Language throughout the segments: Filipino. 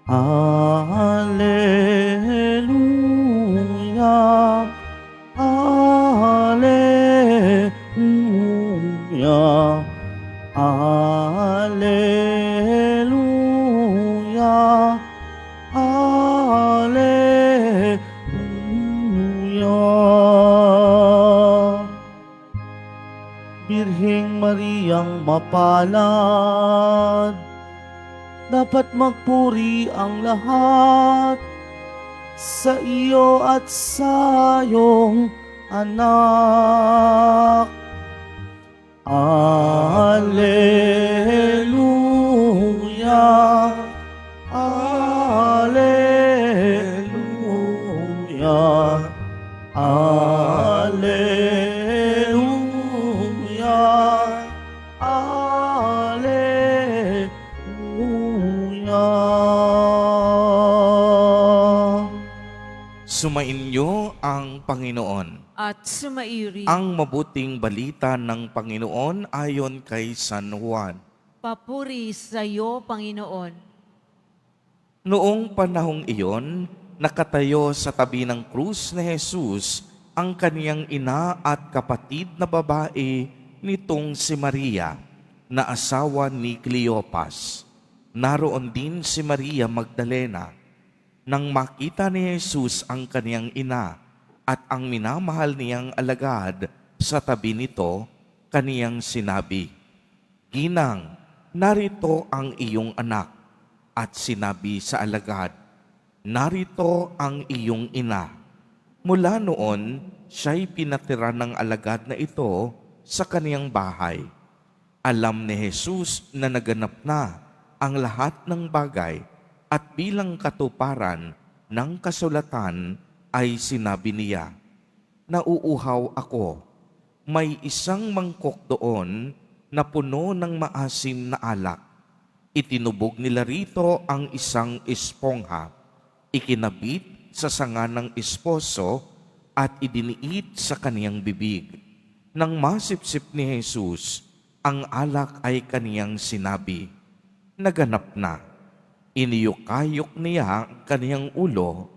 Alleluia, Alleluia, Alleluia, Alleluia. Birheng Mariang mapalad, dapat magpuri ang lahat sa iyo at sa iyong anak. Alleluia, Alleluia, Alleluia, Alleluia. Sumainyo ang Panginoon. At sumairi. Ang mabuting balita ng Panginoon ayon kay San Juan. Papuri sa iyo, Panginoon. Noong panahong iyon, nakatayo sa tabi ng krus ni Jesus ang kaniyang ina at kapatid na babae nitong si Maria, na asawa ni Cleopas. Naroon din si Maria Magdalena. Nang makita ni Jesus ang kaniyang ina at ang minamahal niyang alagad sa tabi nito, kaniyang sinabi, "Ginang, narito ang iyong anak." At sinabi sa alagad, "Narito ang iyong ina." Mula noon, siya'y pinatira ng alagad na ito sa kaniyang bahay. Alam ni Jesus na naganap na ang lahat ng bagay at bilang katuparan ng kasulatan ay sinabi niya, "Nauuhaw ako. May isang mangkok doon na puno ng maasim na alak." Itinubog nila rito ang isang espongha, ikinabit sa sanga ng esposo at idiniit sa kaniyang bibig. Nang masipsip ni Jesus, ang alak ay kaniyang sinabi, "Naganap na." Iniyukayok niya ang kaniyang ulo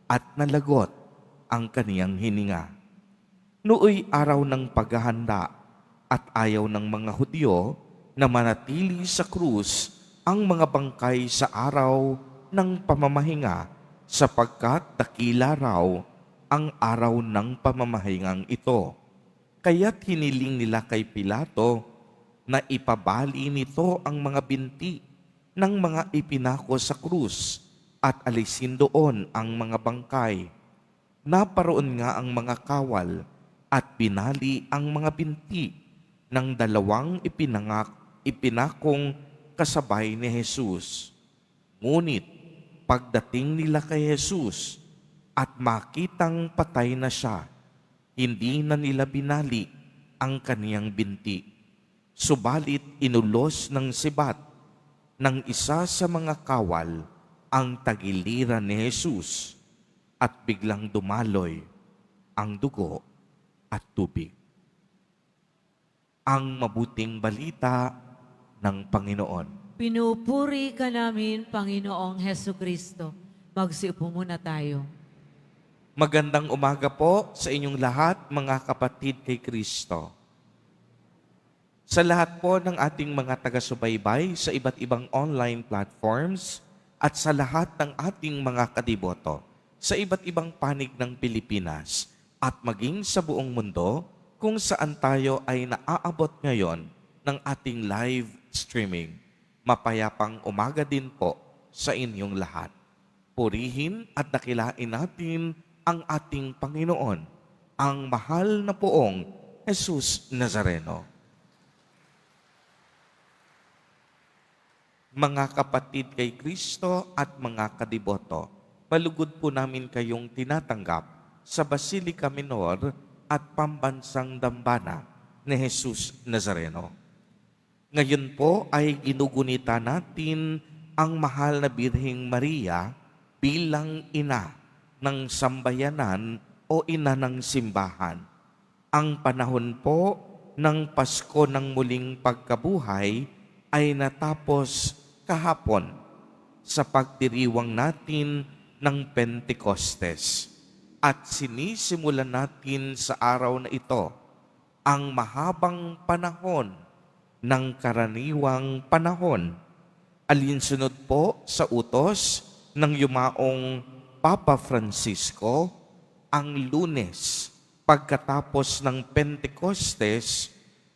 at nalagot ang kaniyang hininga. Nooy araw ng paghahanda at ayaw ng mga Hudyo na manatili sa krus ang mga bangkay sa araw ng pamamahinga, sapagkat dakila raw ang araw ng pamamahingang ito. Kaya't hiniling nila kay Pilato na ipabali nito ang mga binti ng mga ipinako sa krus at alisin doon ang mga bangkay. Naparoon nga ang mga kawal at binali ang mga binti ng dalawang ipinakong kasabay ni Jesus. Ngunit pagdating nila kay Jesus at makitang patay na siya, hindi na nila binali ang kaniyang binti. Subalit inulos ng sibat ng isa sa mga kawal ang tagiliran ni Jesus at biglang dumaloy ang dugo at tubig. Ang mabuting balita ng Panginoon. Pinupuri ka namin, Panginoong Heso Kristo. Magsiupo muna tayo. Magandang umaga po sa inyong lahat, mga kapatid kay Kristo. Sa lahat po ng ating mga taga-subaybay sa iba't ibang online platforms at sa lahat ng ating mga kadiboto sa iba't ibang panig ng Pilipinas at maging sa buong mundo kung saan tayo ay naaabot ngayon ng ating live streaming. Mapayapang umaga din po sa inyong lahat. Purihin at dakilain natin ang ating Panginoon, ang mahal na poong Jesus Nazareno. Mga kapatid kay Kristo at mga kadiboto, palugod po namin kayong tinatanggap sa Basilica Minor at Pambansang Dambana ni Jesus Nazareno. Ngayon po ay ginugunita natin ang mahal na Birheng Maria bilang ina ng sambayanan o ina ng simbahan. Ang panahon po ng Pasko ng muling pagkabuhay ay natapos kahapon sa pagdiriwang natin ng Pentecostes. At sinisimulan natin sa araw na ito ang mahabang panahon ng karaniwang panahon. Alinsunod po sa utos ng yumaong Papa Francisco, ang Lunes pagkatapos ng Pentecostes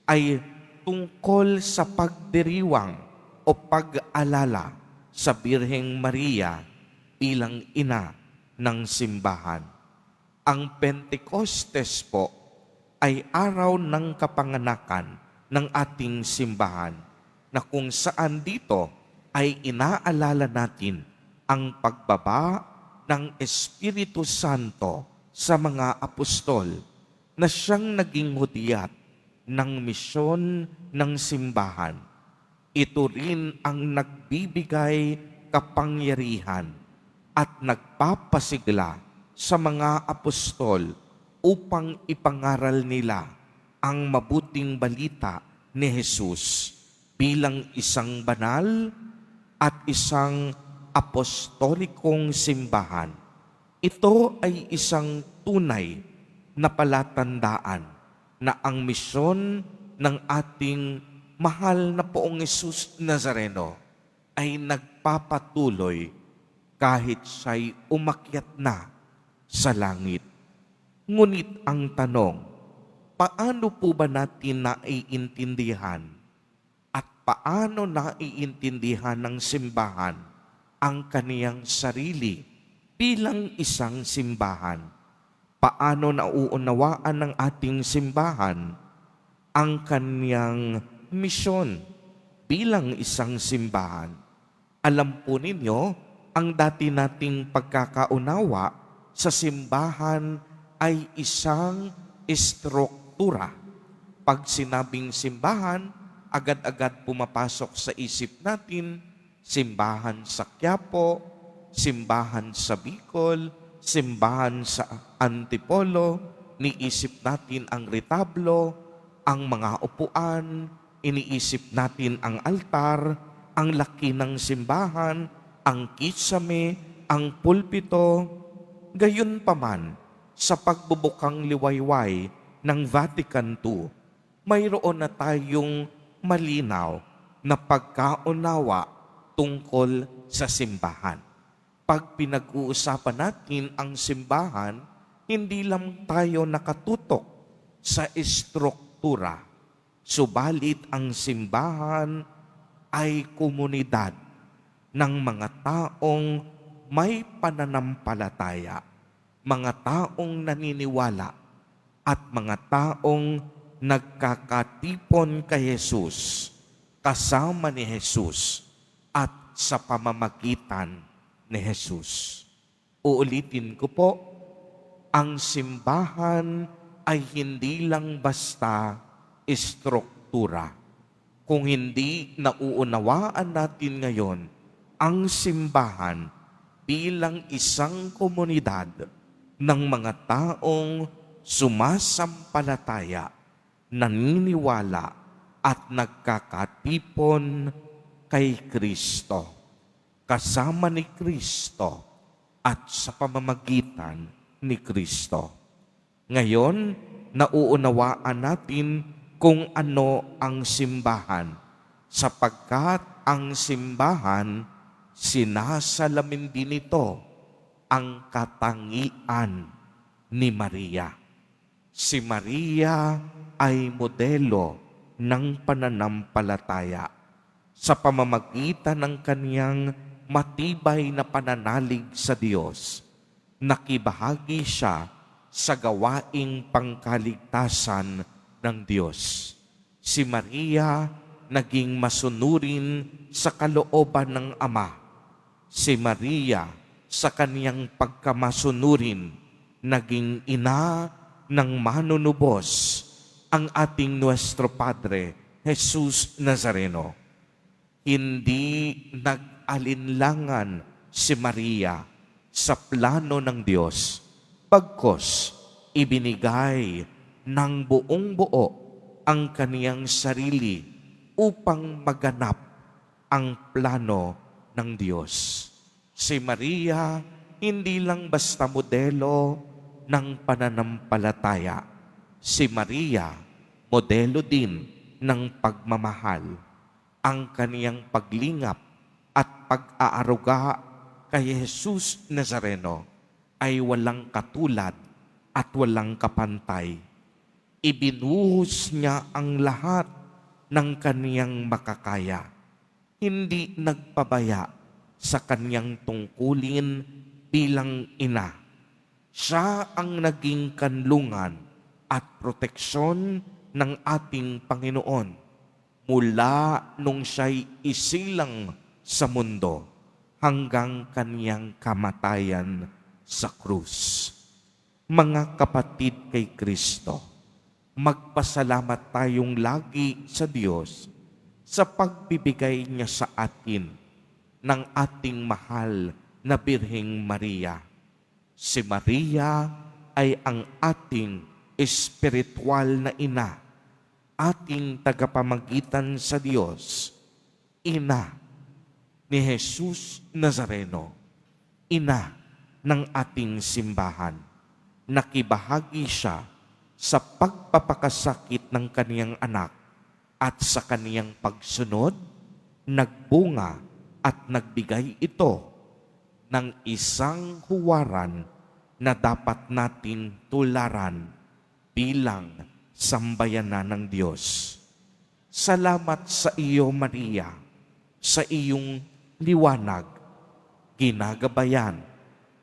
ay tungkol sa pagdiriwang o pag-alala sa Birheng Maria bilang ina ng simbahan. Ang Pentecostes po ay araw ng kapanganakan ng ating simbahan na kung saan dito ay inaalala natin ang pagbaba ng Espiritu Santo sa mga apostol na siyang naging hudyat ng misyon ng simbahan. Ito rin ang nagbibigay kapangyarihan at nagpapasigla sa mga apostol upang ipangaral nila ang mabuting balita ni Jesus bilang isang banal at isang apostolikong simbahan. Ito ay isang tunay na palatandaan na ang misyon ng ating mahal na Poong Jesus Nazareno ay nagpapatuloy kahit siya'y umakyat na sa langit. Ngunit ang tanong, paano po ba natin naiintindihan at paano naiintindihan ng simbahan ang kaniyang sarili bilang isang simbahan? Paano nauunawaan ng ating simbahan ang kaniyang misyon bilang isang simbahan? Alam po ninyo, ang dati nating pagkakaunawa sa simbahan ay isang estruktura. Pag sinabing simbahan, agad-agad pumapasok sa isip natin, simbahan sa Quiapo, simbahan sa Bicol, simbahan sa Antipolo, niisip natin ang retablo, ang mga upuan, iniisip natin ang altar, ang laki ng simbahan, ang kisame, ang pulpito. Gayunpaman, sa pagbubukang liwayway ng Vatican II, mayroon na tayong malinaw na pagkaunawa tungkol sa simbahan. Pag pinag-uusapan natin ang simbahan, hindi lang tayo nakatutok sa estruktura, subalit ang simbahan ay komunidad ng mga taong may pananampalataya, mga taong naniniwala at mga taong nagkakatipon kay Jesus, kasama ni Jesus at sa pamamagitan ni Jesus. Uulitin ko po, ang simbahan ay hindi lang basta estruktura. Kung hindi nauunawaan natin ngayon ang simbahan bilang isang komunidad ng mga taong sumasampalataya, naniniwala at nagkakatipon kay Kristo, kasama ni Kristo at sa pamamagitan ni Kristo. Ngayon, nauunawaan natin kung ano ang simbahan, sapagkat ang simbahan sinasalamin din ito ang katangian ni Maria. Si Maria ay modelo ng pananampalataya sa pamamagitan ng kaniyang matibay na pananalig sa Diyos. Nakibahagi siya sa gawaing pangkaligtasan ng Diyos. Si Maria naging masunurin sa kalooban ng Ama. Si Maria, sa kaniyang pagkamasunurin, naging ina ng manunubos, ang ating Nuestro Padre, Jesus Nazareno. Hindi nag-alinlangan si Maria sa plano ng Diyos, bagkus ibinigay ng buong buo ang kaniyang sarili upang maganap ang plano ng Diyos. Si Maria, hindi lang basta modelo ng pananampalataya. Si Maria, modelo din ng pagmamahal. Ang kaniyang paglingap at pag-aaruga kay Jesus Nazareno ay walang katulad at walang kapantay. Ibinuhos niya ang lahat ng kaniyang makakaya. Hindi nagpabaya sa kaniyang tungkulin bilang ina. Siya ang naging kanlungan at proteksyon ng ating Panginoon mula nung siya'y isilang sa mundo hanggang kaniyang kamatayan sa krus. Mga kapatid kay Kristo, magpasalamat tayong lagi sa Diyos sa pagbibigay niya sa atin ng ating mahal na Birheng Maria. Si Maria ay ang ating espiritual na ina, ating tagapamagitan sa Diyos, ina ni Jesus Nazareno, ina ng ating simbahan. Nakibahagi siya sa pagpapakasakit ng kaniyang anak at sa kaniyang pagsunod, nagbunga at nagbigay ito ng isang huwaran na dapat natin tularan bilang sambayanan ng Diyos. Salamat sa iyo, Maria, sa iyong liwanag, ginagabayan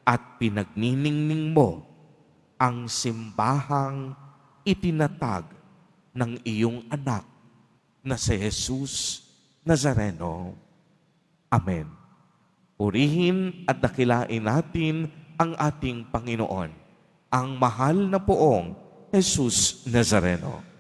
at pinagniningning mo ang simbahang itinatag ng iyong anak na si Jesus Nazareno. Amen. Purihin at dakilain natin ang ating Panginoon, ang mahal na poong Jesus Nazareno.